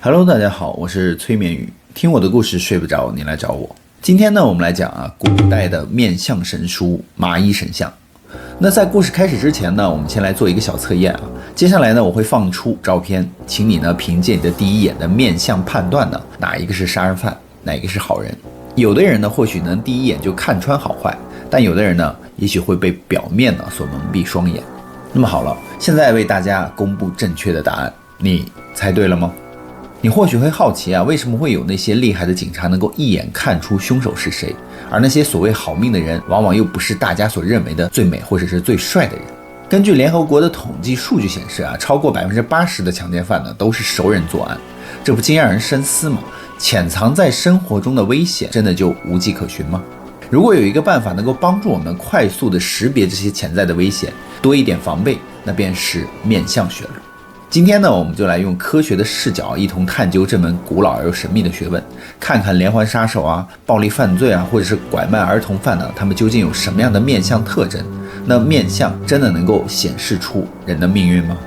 Hello， 大家好，我是催眠语，听我的故事睡不着，你来找我。今天呢，我们来讲古代的面相神书麻衣神相。那在故事开始之前呢，我们先来做一个小测验。接下来呢，我会放出照片，请你呢凭借你的第一眼的面相判断呢，哪一个是杀人犯，哪一个是好人。有的人呢，或许能第一眼就看穿好坏，但有的人呢，也许会被表面呢所蒙蔽双眼。那么好了，现在为大家公布正确的答案，你猜对了吗？你或许会好奇为什么会有那些厉害的警察能够一眼看出凶手是谁，而那些所谓好命的人往往又不是大家所认为的最美或者是最帅的人。根据联合国的统计数据显示超过 80% 的强奸犯呢都是熟人作案，这不禁让人深思吗？潜藏在生活中的危险真的就无迹可寻吗？如果有一个办法能够帮助我们快速的识别这些潜在的危险，多一点防备，那便是面相学了。今天呢，我们就来用科学的视角一同探究这门古老而又神秘的学问，看看连环杀手暴力犯罪或者是拐卖儿童犯呢，他们究竟有什么样的面相特征？那面相真的能够显示出人的命运吗？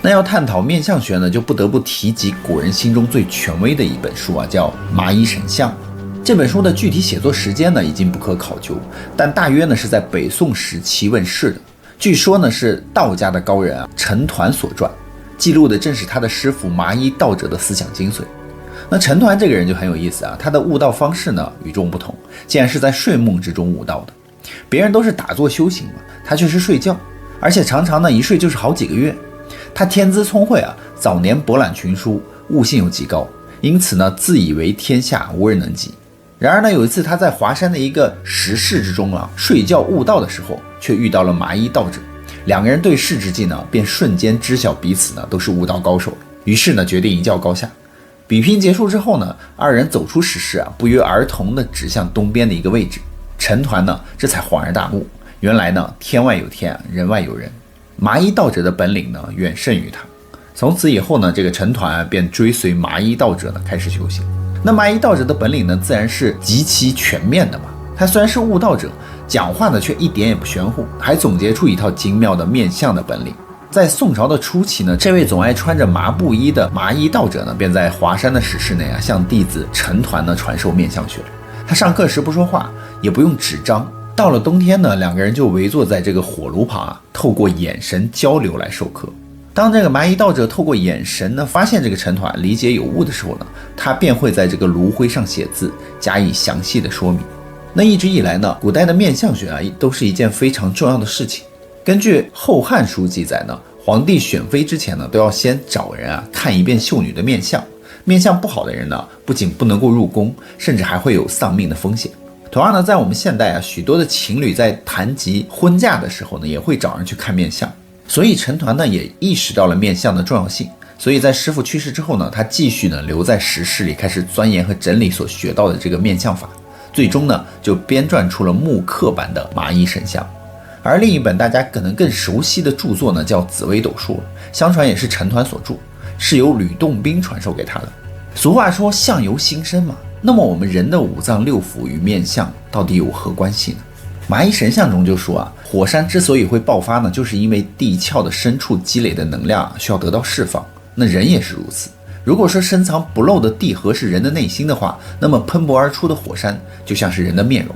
那要探讨面相学呢，就不得不提及古人心中最权威的一本书叫《麻衣神相》。这本书的具体写作时间呢，已经不可考究，但大约呢是在北宋时期问世的。据说呢是道家的高人陈抟所撰。记录的正是他的师傅麻衣道者的思想精髓。那陈抟这个人就很有意思他的悟道方式呢与众不同，竟然是在睡梦之中悟道的。别人都是打坐修行他却是睡觉，而且常常呢一睡就是好几个月。他天资聪慧早年博览群书，悟性又极高，因此呢自以为天下无人能及。然而呢有一次他在华山的一个石室之中睡觉悟道的时候，却遇到了麻衣道者。两个人对视之际呢，便瞬间知晓彼此呢都是悟道高手，于是呢决定一较高下。比拼结束之后呢，二人走出石室不约而同地指向东边的一个位置。陈抟呢这才恍然大悟，原来呢天外有天，人外有人。麻衣道者的本领呢远胜于他。从此以后呢，这个陈抟便追随麻衣道者呢开始修行。那麻衣道者的本领呢，自然是极其全面的嘛。他虽然是悟道者，讲话呢却一点也不玄乎，还总结出一套精妙的面相的本领。在宋朝的初期呢，这位总爱穿着麻布衣的麻衣道者呢，便在华山的石室内向弟子陈抟呢传授面相学。他上课时不说话，也不用纸张。到了冬天呢，两个人就围坐在这个火炉旁透过眼神交流来授课。当这个麻衣道者透过眼神呢发现这个陈抟理解有误的时候呢，他便会在这个炉灰上写字，加以详细的说明。那一直以来呢，古代的面相学都是一件非常重要的事情。根据《后汉书》记载呢，皇帝选妃之前呢，都要先找人看一遍秀女的面相。面相不好的人呢，不仅不能够入宫，甚至还会有丧命的风险。同样呢，在我们现代许多的情侣在谈及婚嫁的时候呢，也会找人去看面相。所以陈抟呢也意识到了面相的重要性，所以在师父去世之后呢，他继续呢留在石室里，开始钻研和整理所学到的这个面相法。最终呢，就编撰出了木刻版的麻衣神相。而另一本大家可能更熟悉的著作呢，叫《紫微斗数》，相传也是陈抟所著，是由吕洞宾传授给他的。俗话说相由心生嘛，那么我们人的五脏六腑与面相到底有何关系呢？麻衣神相中就说火山之所以会爆发呢，就是因为地壳的深处积累的能量需要得到释放。那人也是如此。如果说深藏不露的地核是人的内心的话，那么喷薄而出的火山就像是人的面容。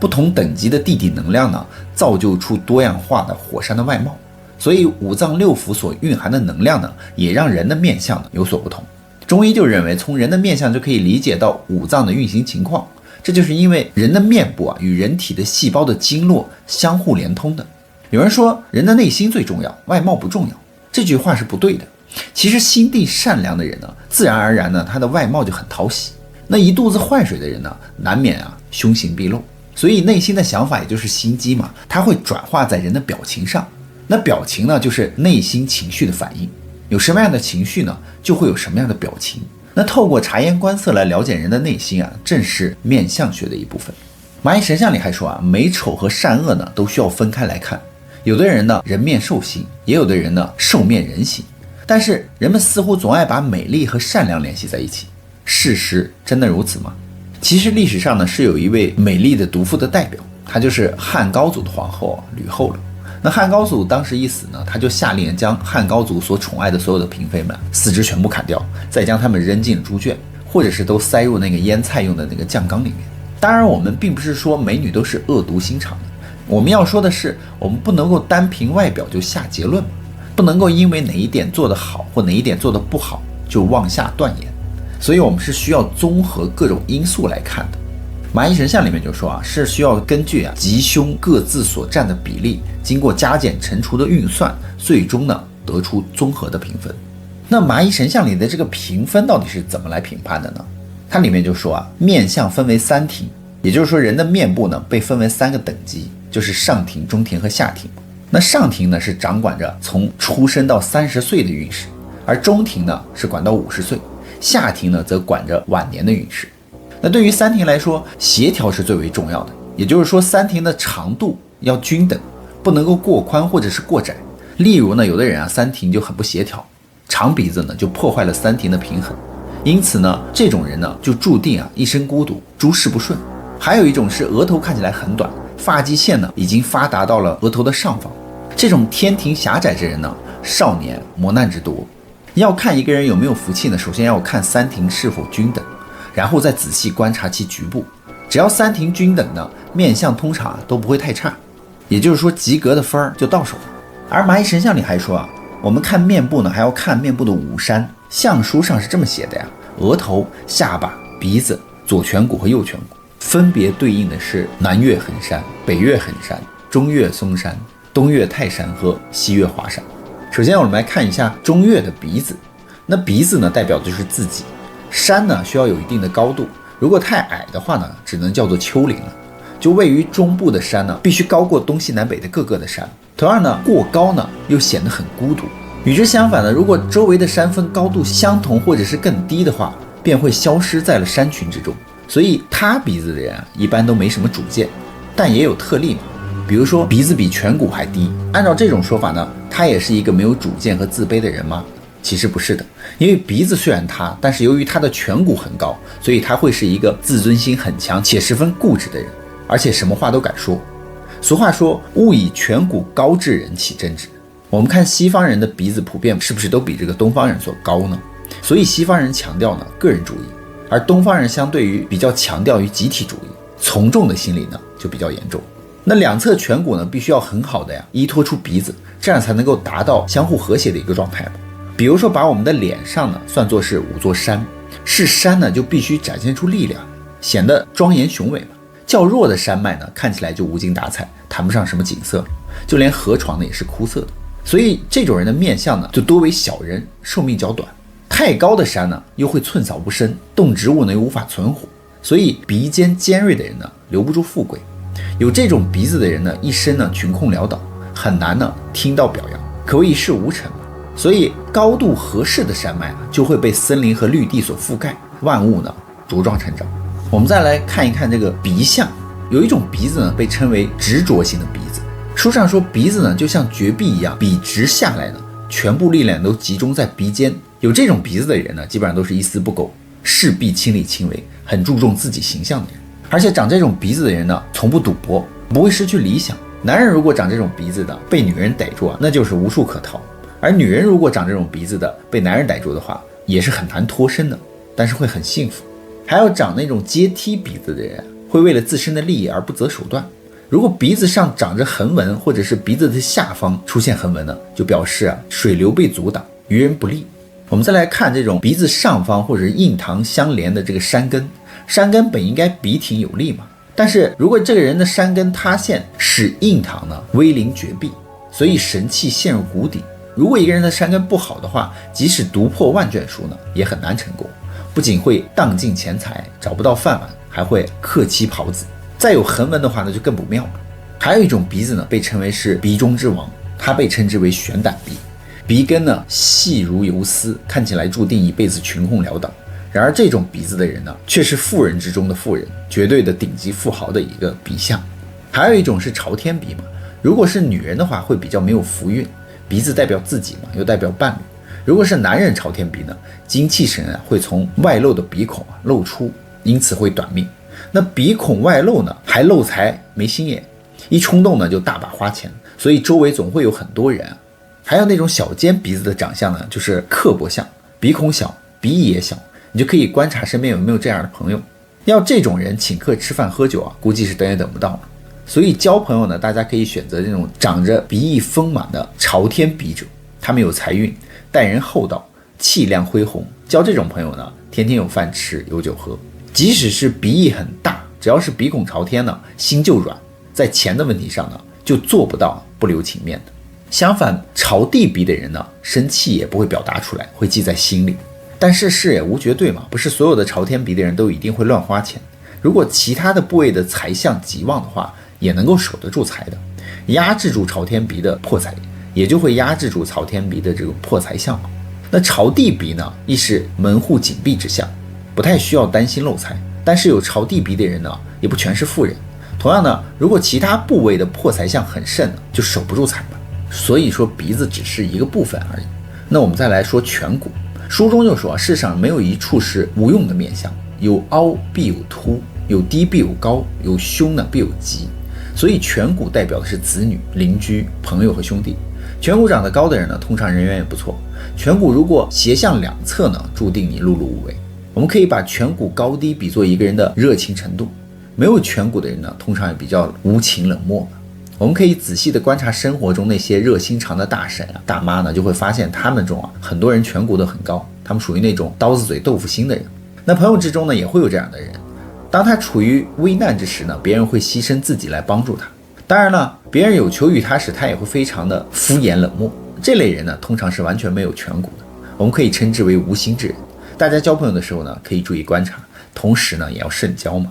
不同等级的地底能量呢，造就出多样化的火山的外貌。所以五脏六腑所蕴含的能量呢，也让人的面相有所不同。中医就认为，从人的面相就可以理解到五脏的运行情况。这就是因为人的面部与人体的细胞的经络相互连通的。有人说人的内心最重要，外貌不重要，这句话是不对的。其实心地善良的人呢，自然而然呢，他的外貌就很讨喜。那一肚子坏水的人呢，难免凶行毕露。所以内心的想法也就是心机嘛，它会转化在人的表情上。那表情呢，就是内心情绪的反应。有什么样的情绪呢，就会有什么样的表情。那透过察言观色来了解人的内心正是面相学的一部分。麻衣神相里还说美丑和善恶呢，都需要分开来看。有的人呢，人面兽心，也有的人呢，兽面人心。但是人们似乎总爱把美丽和善良联系在一起，事实真的如此吗？其实历史上呢，是有一位美丽的毒妇的代表，她就是汉高祖的皇后吕后了。那汉高祖当时一死呢，他就下令将汉高祖所宠爱的所有的嫔妃们四肢全部砍掉，再将他们扔进猪圈，或者是都塞入那个腌菜用的那个酱缸里面。当然我们并不是说美女都是恶毒心肠的，我们要说的是，我们不能够单凭外表就下结论，不能够因为哪一点做得好或哪一点做得不好就妄下断言，所以我们是需要综合各种因素来看的。麻衣神相里面就说是需要根据吉凶各自所占的比例，经过加减乘除的运算，最终呢得出综合的评分。那麻衣神相里的这个评分到底是怎么来评判的呢？它里面就说面相分为3庭，也就是说人的面部呢被分为3个等级，就是上庭、中庭和下庭。那上庭呢是掌管着从出生到30岁的运势，而中庭呢是管到50岁，下庭呢则管着晚年的运势。那对于3庭来说，协调是最为重要的，也就是说3庭的长度要均等，不能够过宽或者是过窄。例如呢，有的人3庭就很不协调，长鼻子呢就破坏了3庭的平衡，因此呢，这种人呢就注定一生孤独，诸事不顺。还有一种是额头看起来很短，发际线呢已经发达到了额头的上方，这种天庭狭窄之人呢，少年磨难之多。要看一个人有没有福气呢，首先要看3庭是否均等，然后再仔细观察其局部。只要3庭均等呢，面相通常都不会太差，也就是说及格的分就到手了。而麻衣神相里还说我们看面部呢，还要看面部的5山。相书上是这么写的额头、下巴、鼻子、左颧骨和右颧骨分别对应的是南岳衡山、北岳衡山、中岳嵩山、东岳泰山和西岳华山。首先我们来看一下中岳的鼻子，那鼻子呢代表的就是自己，山呢需要有一定的高度，如果太矮的话呢，只能叫做丘陵了。就位于中部的山呢，必须高过东西南北的各个的山，同样呢，过高呢又显得很孤独。与之相反的，如果周围的山峰高度相同或者是更低的话，便会消失在了山群之中。所以塌鼻子的人一般都没什么主见，但也有特例嘛，比如说鼻子比颧骨还低，按照这种说法呢，他也是一个没有主见和自卑的人吗？其实不是的，因为鼻子虽然塌，但是由于他的颧骨很高，所以他会是一个自尊心很强且十分固执的人，而且什么话都敢说。俗话说，勿以颧骨高治人起争执。我们看西方人的鼻子普遍是不是都比这个东方人所高呢？所以西方人强调呢个人主义，而东方人相对于比较强调于集体主义，从众的心理呢就比较严重。那两侧颧骨呢必须要很好的依托出鼻子，这样才能够达到相互和谐的一个状态嘛。比如说把我们的脸上呢算作是5座山，是山呢就必须展现出力量，显得庄严雄伟嘛。较弱的山脉呢看起来就无精打采，谈不上什么景色，就连河床呢也是枯涩的。所以这种人的面相呢就多为小人，寿命较短。太高的山呢又会寸草不生，动植物呢又无法存活，所以鼻尖尖锐的人呢留不住富贵。有这种鼻子的人呢一生呢穷困潦倒，很难呢听到表扬，可谓一事无成嘛。所以高度合适的山脉就会被森林和绿地所覆盖，万物呢茁壮成长。我们再来看一看这个鼻相，有一种鼻子呢被称为执着型的鼻子。书上说鼻子呢就像绝壁一样笔直下来呢，全部力量都集中在鼻尖。有这种鼻子的人呢基本上都是一丝不苟，事必亲力亲为，很注重自己形象的人。而且长这种鼻子的人呢从不赌博，不会失去理想。男人如果长这种鼻子的被女人逮住那就是无处可逃，而女人如果长这种鼻子的被男人逮住的话，也是很难脱身的，但是会很幸福。还有长那种阶梯鼻子的人会为了自身的利益而不择手段。如果鼻子上长着横纹，或者是鼻子的下方出现横纹呢，就表示水流被阻挡，于人不利。我们再来看这种鼻子上方或者印堂相连的这个山根，山根本应该鼻挺有力嘛，但是如果这个人的山根塌陷，使印堂呢威临绝壁，所以神气陷入谷底。如果一个人的山根不好的话，即使读破万卷书呢也很难成功，不仅会荡尽钱财，找不到饭碗，还会克妻跑子。再有横纹的话呢就更不妙了。还有一种鼻子呢被称为是鼻中之王，它被称之为悬胆鼻，鼻根呢细如游丝，看起来注定一辈子穷困潦倒。然而这种鼻子的人呢却是富人之中的富人，绝对的顶级富豪的一个鼻相。还有一种是朝天鼻嘛，如果是女人的话会比较没有福运，鼻子代表自己嘛，又代表伴侣。如果是男人朝天鼻呢，精气神会从外露的鼻孔露出，因此会短命。那鼻孔外露呢还漏财没心眼，一冲动呢就大把花钱，所以周围总会有很多人。还有那种小尖鼻子的长相呢，就是刻薄相，鼻孔小，鼻翼也小，你就可以观察身边有没有这样的朋友。要这种人请客吃饭喝酒啊，估计是等也等不到了。所以交朋友呢，大家可以选择这种长着鼻翼丰满的朝天鼻者，他们有财运，待人厚道，气量恢宏。交这种朋友呢，天天有饭吃，有酒喝。即使是鼻翼很大，只要是鼻孔朝天呢，心就软，在钱的问题上呢，就做不到不留情面的。相反，朝地鼻的人呢，生气也不会表达出来，会记在心里。但是事也无绝对嘛，不是所有的朝天鼻的人都一定会乱花钱。如果其他的部位的财相极旺的话，也能够守得住财的，压制住朝天鼻的破财，也就会压制住朝天鼻的这种破财相嘛。那朝地鼻呢，亦是门户紧闭之相，不太需要担心漏财。但是有朝地鼻的人呢，也不全是富人。同样呢，如果其他部位的破财相很甚呢，就守不住财嘛。所以说鼻子只是一个部分而已。那我们再来说颧骨。书中就说，世上没有一处是无用的面相，有凹必有凸，有低必有高，有凶呢必有吉。所以颧骨代表的是子女、邻居、朋友和兄弟。颧骨长得高的人呢，通常人缘也不错。颧骨如果斜向两侧呢，注定你碌碌无为。我们可以把颧骨高低比作一个人的热情程度。没有颧骨的人呢，通常也比较无情冷漠。我们可以仔细的观察生活中那些热心肠的大婶啊、大妈呢，就会发现他们中啊，很多人颧骨都很高，他们属于那种刀子嘴豆腐心的人。那朋友之中呢，也会有这样的人，当他处于危难之时呢，别人会牺牲自己来帮助他。当然了，别人有求于他时，他也会非常的敷衍冷漠。这类人呢，通常是完全没有颧骨的，我们可以称之为无心之人。大家交朋友的时候呢，可以注意观察，同时呢，也要慎交嘛。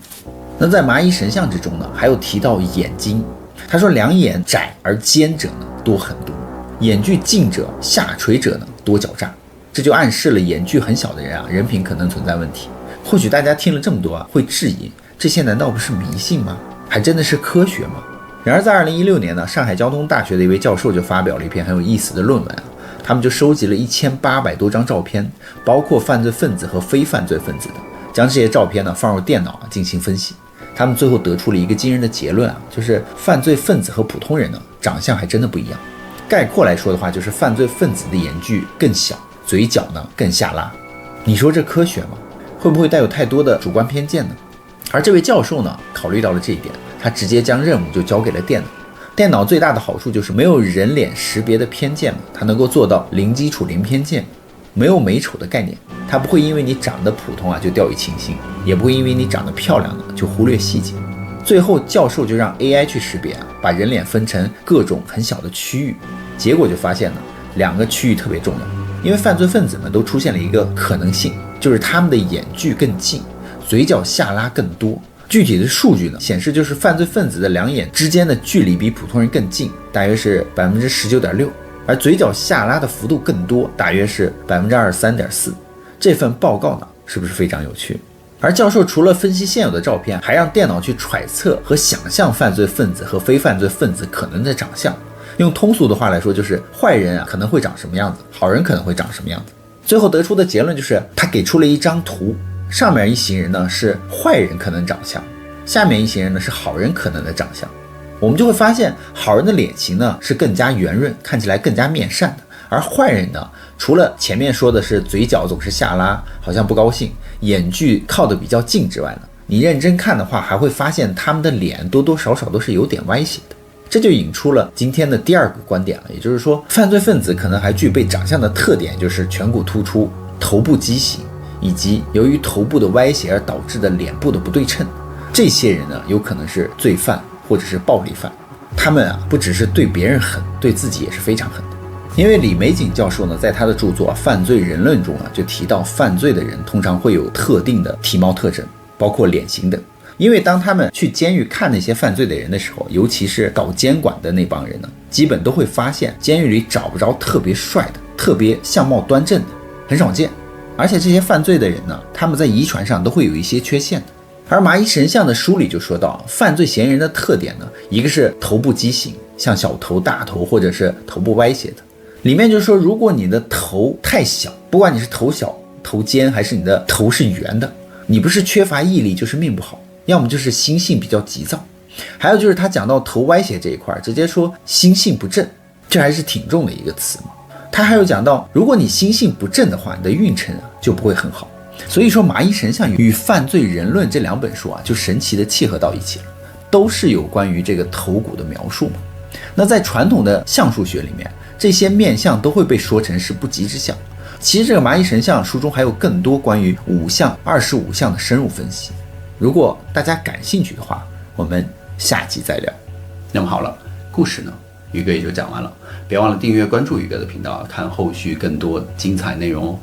那在麻衣神相之中呢，还有提到眼睛。他说两眼窄而尖者呢多很多，眼距近者下垂者呢多狡诈。这就暗示了眼距很小的人啊，人品可能存在问题。或许大家听了这么多啊，会质疑这些难道不是迷信吗？还真的是科学吗？然而在2016年呢，上海交通大学的一位教授就发表了一篇很有意思的论文啊，他们就收集了1800多张照片，包括犯罪分子和非犯罪分子的，将这些照片呢放入电脑进行分析。他们最后得出了一个惊人的结论啊，就是犯罪分子和普通人呢长相还真的不一样。概括来说的话，就是犯罪分子的眼距更小，嘴角呢更下拉。你说这科学吗？会不会带有太多的主观偏见呢？而这位教授呢，考虑到了这一点，他直接将任务就交给了电脑。电脑最大的好处就是没有人脸识别的偏见嘛，它能够做到零基础零偏见，没有美丑的概念，它不会因为你长得普通啊就掉以轻心，也不会因为你长得漂亮呢就忽略细节。最后教授就让 AI 去识别啊，把人脸分成各种很小的区域，结果就发现呢，两个区域特别重要，因为犯罪分子们都出现了一个可能性，就是他们的眼距更近，嘴角下拉更多。具体的数据呢，显示就是犯罪分子的两眼之间的距离比普通人更近，大约是 19.6%， 而嘴角下拉的幅度更多，大约是 23.4%。 这份报告呢，是不是非常有趣？而教授除了分析现有的照片，还让电脑去揣测和想象犯罪分子和非犯罪分子可能的长相。用通俗的话来说，就是坏人啊可能会长什么样子，好人可能会长什么样子。最后得出的结论就是，他给出了一张图，上面一行人呢是坏人可能长相，下面一行人呢是好人可能的长相。我们就会发现，好人的脸型呢是更加圆润，看起来更加面善的，而坏人呢，除了前面说的是嘴角总是下拉，好像不高兴，眼距靠得比较近之外呢，你认真看的话，还会发现他们的脸多多少少都是有点歪斜的。这就引出了今天的第二个观点了，也就是说，犯罪分子可能还具备长相的特点，就是颧骨突出、头部畸形，以及由于头部的歪斜而导致的脸部的不对称。这些人呢，有可能是罪犯或者是暴力犯，他们啊不只是对别人狠，对自己也是非常狠的。因为李玫瑾教授呢，在他的著作《犯罪人论》中啊，就提到犯罪的人通常会有特定的体貌特征，包括脸型等。因为当他们去监狱看那些犯罪的人的时候，尤其是搞监管的那帮人呢，基本都会发现监狱里找不着特别帅的、特别相貌端正的，很少见。而且这些犯罪的人呢，他们在遗传上都会有一些缺陷的。而麻衣神相的书里就说到，犯罪嫌疑人的特点呢，一个是头部畸形，像小头、大头或者是头部歪斜的。里面就是说，如果你的头太小，不管你是头小、头尖，还是你的头是圆的，你不是缺乏毅力，就是命不好，要么就是心性比较急躁。还有就是他讲到头歪斜这一块，直接说心性不正，这还是挺重的一个词嘛。他还有讲到，如果你心性不正的话，你的运程就不会很好。所以说麻衣神相与犯罪人论这2本书就神奇的契合到一起了，都是有关于这个头骨的描述嘛。那在传统的相术学里面，这些面相都会被说成是不吉之相。其实这个麻衣神相书中还有更多关于5相、25相的深入分析，如果大家感兴趣的话，我们下集再聊。那么好了，故事呢，宇哥也就讲完了。别忘了订阅关注宇哥的频道，看后续更多精彩内容哦。